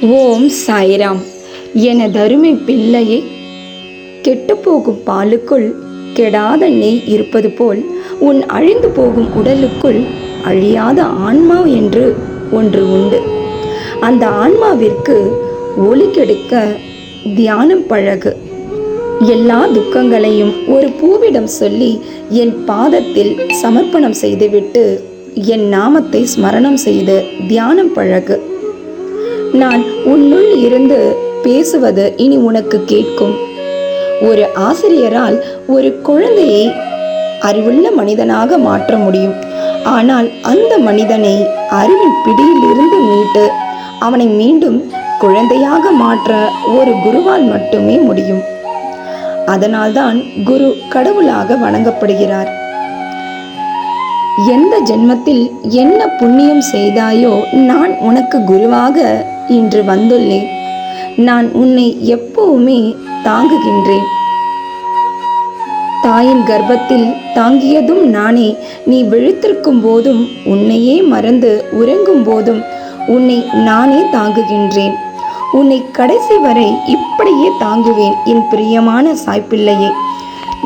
ஓம் சாய்ராம். எனதருமை பிள்ளையே, கெட்டுப்போகும் பாலுக்குள் கெடாத நெய் இருப்பது போல் உன் அழிந்து போகும் உடலுக்குள் அழியாத ஆன்மா என்று ஒன்று உண்டு. அந்த ஆன்மாவிற்கு ஒளி கெடுக்க தியானம் பழகு. எல்லா துக்கங்களையும் ஒரு பூவிடம் சொல்லி என் பாதத்தில் சமர்ப்பணம் செய்துவிட்டு என் நாமத்தை ஸ்மரணம் செய்து தியானம் பழகு. நான் உன்னுள் இருந்து பேசுவது இனி உனக்கு கேட்கும். ஒரு ஆசிரியரால் ஒரு குழந்தையை அறிவுள்ள மனிதனாக மாற்ற முடியும். ஆனால் அந்த மனிதனை அறிவின் பிடியில் இருந்து மீட்டு அவனை மீண்டும் குழந்தையாக மாற்ற ஒரு குருவால் மட்டுமே முடியும். அதனால்தான் குரு கடவுளாக வணங்கப்படுகிறார். எந்த ஜென்மத்தில் என்ன புண்ணியம் செய்தாயோ நான் உனக்கு குருவாக இன்று வந்துள்ளேன். நான் உன்னை எப்பவுமே தாங்குகின்றேன். தாயின் கர்ப்பத்தில் தாங்கியதும் நானே. நீ விழித்திருக்கும் போதும் உன்னையே மறந்து உறங்கும் போதும் உன்னை நானே தாங்குகின்றேன். உன்னை கடைசி வரை இப்படியே தாங்குவேன் என் பிரியமான சாய்ப்பிள்ளையே.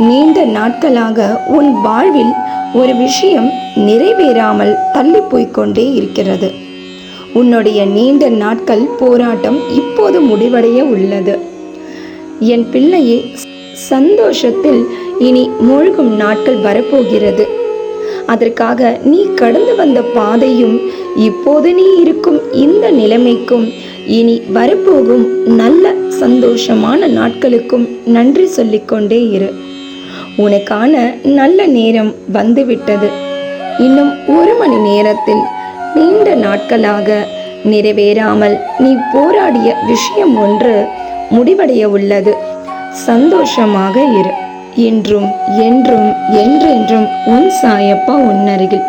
நீண்ட நாட்களாக உன் வாழ்வில் ஒரு விஷயம் நிறைவேறாமல் தள்ளி போய்கொண்டே இருக்கிறது. உன்னுடைய நீண்ட நாட்கள் போராட்டம் இப்போது முடிவடைய உள்ளது. என் பிள்ளையே, சந்தோஷத்தில் இனி மூழ்கும் நாட்கள் வரப்போகிறது. அதற்காக நீ கடந்து வந்த பாதையும் இப்போது நீ இருக்கும் இந்த நிலைமைக்கும் இனி வரப்போகும் நல்ல சந்தோஷமான நாட்களுக்கும் நன்றி சொல்லிக்கொண்டே இரு. உனக்கான நல்ல நேரம் வந்துவிட்டது. இன்னும் 1 மணி நேரத்தில் நீண்ட நாட்களாக நிறைவேறாமல் நீ போராடிய விஷயம் ஒன்று முடிவடைய உள்ளது. சந்தோஷமாக இரு. இன்றும் என்றும் என்றென்றும் உன் சாயப்பா உன்னருகில்.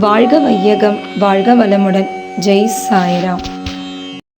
வாழ்க வையகம், வாழ்க வளமுடன். ஜெய் சாய்ராம்.